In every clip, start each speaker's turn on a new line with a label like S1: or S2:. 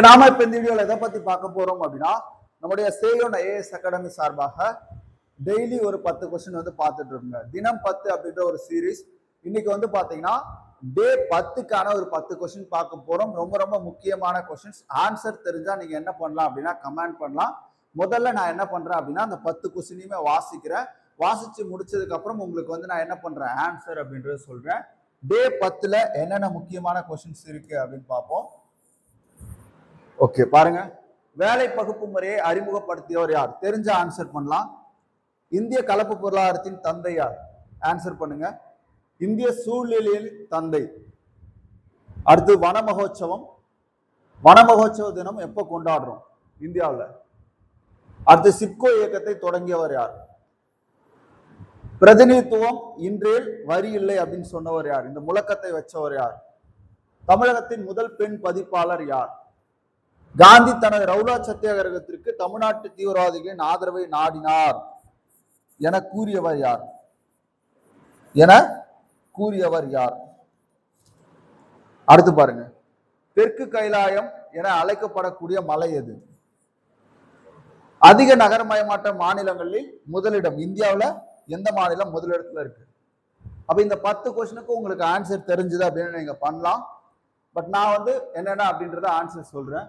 S1: நாம இப்ப இந்த வீடியோல எதை பத்தி பார்க்க போறோம் அப்படின்னா நம்முடைய சேயோன் ஐஏஎஸ் அகாடமி சார்பாக டெய்லி ஒரு 10 கொஸ்டின் வந்து பார்த்துட்டு இருக்கோங்க. தினம் 10 அப்படின்ற ஒரு சீரீஸ். இன்னைக்கு வந்து பாத்தீங்கன்னா டே 10க்கான ஒரு 10 கொஸ்டின் பார்க்க போறோம். ரொம்ப ரொம்ப முக்கியமான கொஸ்டின்ஸ். ஆன்சர் தெரிஞ்சா நீங்க என்ன பண்ணலாம் அப்படின்னா கமெண்ட் பண்ணலாம். முதல்ல நான் என்ன பண்றேன் அப்படின்னா அந்த 10 கொஸ்டினையுமே வாசிக்கிறேன். வாசிச்சு முடிச்சதுக்கு அப்புறம் உங்களுக்கு வந்து நான் என்ன பண்றேன் ஆன்சர் அப்படின்றத சொல்றேன். டே 10ல என்னென்ன முக்கியமான கொஸ்டின்ஸ் இருக்கு அப்படின்னு பார்ப்போம். ஓகே பாருங்க. வேலை பகுப்பு முறையை அறிமுகப்படுத்தியவர் யார்? தெரிஞ்ச ஆன்சர் பண்ணலாம். இந்திய கலப்பு பொருளாதாரத்தின் தந்தை யார்? ஆன்சர் பண்ணுங்க. இந்திய சூழ்நிலையில் தந்தை. அடுத்து வன மகோத்சவம். வன மகோத்சவ தினம் எப்போ கொண்டாடுறோம் இந்தியாவில்? அடுத்து சிப்கோ இயக்கத்தை தொடங்கியவர் யார்? பிரதிநிதித்துவம் இன்றில் வரி இல்லை அப்படின்னு சொன்னவர் யார்? இந்த முழக்கத்தை வச்சவர் யார்? தமிழகத்தின் முதல் பெண் பதிப்பாளர் யார்? காந்தி தனது ரவுலா சத்தியாகிரகத்திற்கு தமிழ்நாட்டு தீவிரவாதிகளின் ஆதரவை நாடினார் என கூறியவர் யார்? அடுத்து பாருங்க. தெற்கு கைலாயம் என அழைக்கப்படக்கூடிய மலை எது? அதிக நகரமயமாட்ட மாநிலங்களில் முதலிடம். இந்தியாவில் எந்த மாநிலம் முதலிடத்துல இருக்கு? அப்ப இந்த 10 கொஸ்டினுக்கு உங்களுக்கு ஆன்சர் தெரிஞ்சது அப்படின்னு நீங்க பண்ணலாம். பட் நான் வந்து என்னென்ன அப்படின்றத ஆன்சர் சொல்றேன்.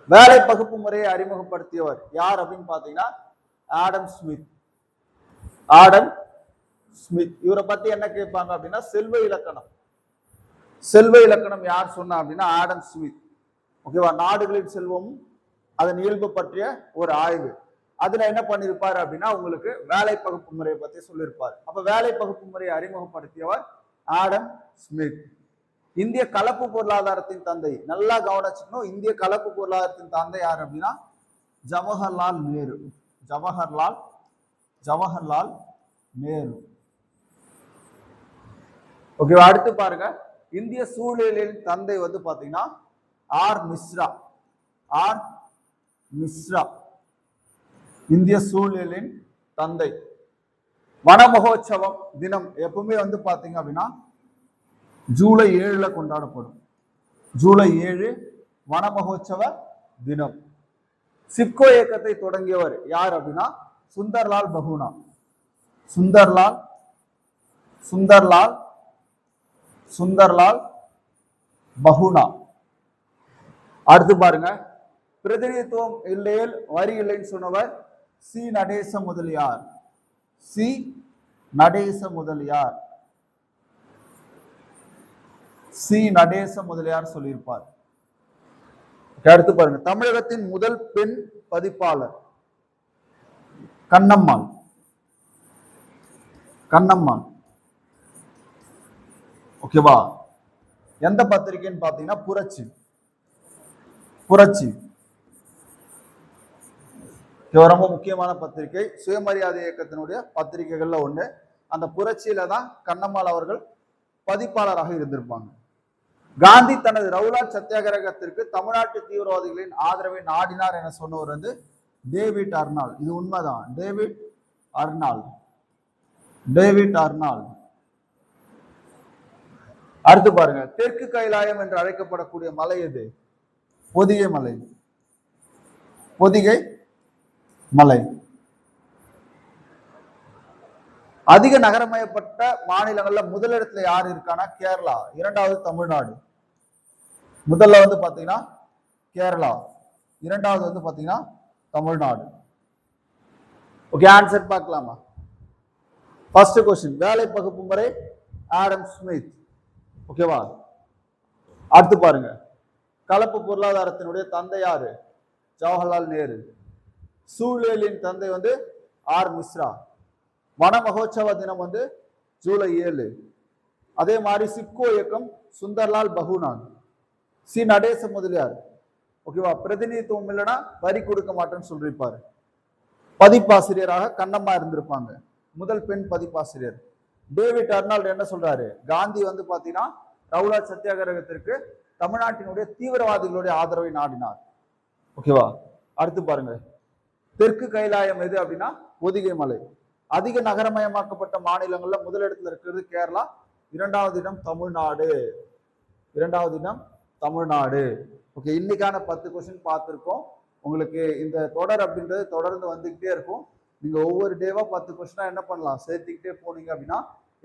S1: வேலை பகுப்பு முறையை அறிமுகப்படுத்தியவர் யார் அப்படின்னு பாத்தீங்கன்னா ஆடம் ஸ்மித். Adam Smith. இவரை பத்தி என்ன கேட்பாங்க அப்படின்னா செல்வ இலக்கணம். செல்வ இலக்கணம் யார் சொன்னா அப்படின்னா ஆடம் ஸ்மித். ஓகேவா? நாடுகளின் செல்வமும் அதன் இயல்பு பற்றிய ஒரு ஆய்வு. அதுல என்ன பண்ணிருப்பாரு அப்படின்னா உங்களுக்கு வேலை பகுப்பு முறையை பத்தி சொல்லியிருப்பாரு. அப்ப வேலை பகுப்பு முறையை அறிமுகப்படுத்தியவர் ஆடம் ஸ்மித். இந்திய கலப்பு பொருளாதாரத்தின் தந்தை. நல்லா கவனிச்சுக்கணும். இந்திய கலப்பு பொருளாதாரத்தின் தந்தை யார் அப்படின்னா ஜவஹர்லால் நேரு. ஜவஹர்லால் நேரு. ஓகேவா? அடுத்து பாருங்க. இந்திய சூழலின் தந்தை வந்து பாத்தீங்கன்னா ஆர் மிஸ்ரா. இந்திய சூழலின் தந்தை. வன மகோத்சவம் தினம் எப்பவுமே வந்து பாத்தீங்க அப்படின்னா ஜூலை 7ல கொண்டாடப்படும். ஜூலை 7 வன மகோத்சவ தினம். சிப்கோ இயக்கத்தை தொடங்கியவர் யார் அப்படின்னா சுந்தர்லால் பகுனா. சுந்தர்லால் பகுனா. அடுத்து பாருங்க. பிரதிநிதித்துவம் இல்லையில் வரி இல்லைன்னு சொன்னவர் சி நடேச முதலியார். சி நடேச முதலியார் சொல்லியிருப்பார். அடுத்து பாருங்க. தமிழகத்தின் முதல் பெண் பதிப்பாளர் கண்ணம்மாள். ஓகேவா? எந்த பத்திரிகைன்னு பாத்தீங்கன்னா புரட்சி. ரொம்ப முக்கியமான பத்திரிகை. சுயமரியாதை இயக்கத்தினுடைய பத்திரிகைகள்ல ஒண்ணு. அந்த புரட்சியில தான் கண்ணம்மாள் அவர்கள் பதிப்பாளராக இருந்திருப்பாங்க. காந்தி தனது ரவுலா சத்தியாகிரகத்திற்கு தமிழ்நாட்டு தீவிரவாதிகளின் ஆதரவை நாடினார் என சொன்னவர் வந்து டேவிட் அர்னால்ட். இது உண்மைதான். David Arnold. அடுத்து பாருங்க. தெற்கு கைலாயம் என்று அழைக்கப்படக்கூடிய மலை எது? பொதிகை மலை. அதிக நகரமயப்பட்ட மாநிலங்கள்ல முதலிடத்துல யார் இருக்கானா கேரளா. இரண்டாவது தமிழ்நாடு. முதல்ல வந்து பாத்தீங்கன்னா கேரளா, இரண்டாவது வந்து பாத்தீங்கன்னா தமிழ்நாடு. ஓகே, ஆன்சர் பார்க்கலாமா? ஃபர்ஸ்ட் கொஸ்டின் வேலை பகுப்பு முறை ஆடம் ஸ்மித். ஓகேவா? அடுத்து பாருங்க. கலப்பு பொருளாதாரத்தினுடைய தந்தை யாரு? ஜவஹர்லால் நேரு. சூழலின் தந்தை வந்து ஆர் மிஸ்ரா. வன மகோத்சவ தினம் வந்து ஜூலை 7. அதே மாதிரி சிப்கோ இயக்கம் சுந்தர்லால் பகுனா. சி நடேச முதலியார். ஓகேவா? பிரதிநிதித்துவம் இல்லைன்னா வரி கொடுக்க மாட்டேன்னு சொல்லியிருப்பாரு. பதிப்பாசிரியராக கண்ணம்மா இருந்திருப்பாங்க. முதல் பெண் பதிப்பாசிரியர். டேவிட் அர்னால்ட் என்ன சொல்றாரு? காந்தி வந்து பாத்தீங்கன்னா ரவுலா சத்தியாகிரகத்திற்கு தமிழ்நாட்டினுடைய தீவிரவாதிகளுடைய ஆதரவை நாடினார். ஓகேவா? அடுத்து பாருங்க. தெற்கு கைலாயம் எது அப்படின்னா பொதிகை மலை. அதிக நகரமயமாக்கப்பட்ட மாநிலங்கள்ல முதலிடத்துல இருக்கிறது கேரளா. இரண்டாவது இடம் தமிழ்நாடு. தமிழ்நாடு. ஓகே, இன்னைக்கான 10 கொஸ்டின் பார்த்துருக்கோம். உங்களுக்கு இந்த தொடர் அப்படின்றது தொடர்ந்து வந்துகிட்டே இருக்கும். நீங்க ஒவ்வொரு டேவா 10 கொஸ்டினா என்ன பண்ணலாம், சேர்த்துக்கிட்டே போனீங்க அப்படின்னா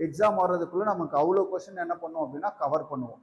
S1: எக்ஸாம் வர்றதுக்குள்ள நமக்கு அவ்வளோ கொஸ்டின் என்ன பண்ணுவோம் அப்படின்னா கவர் பண்ணுவோம்.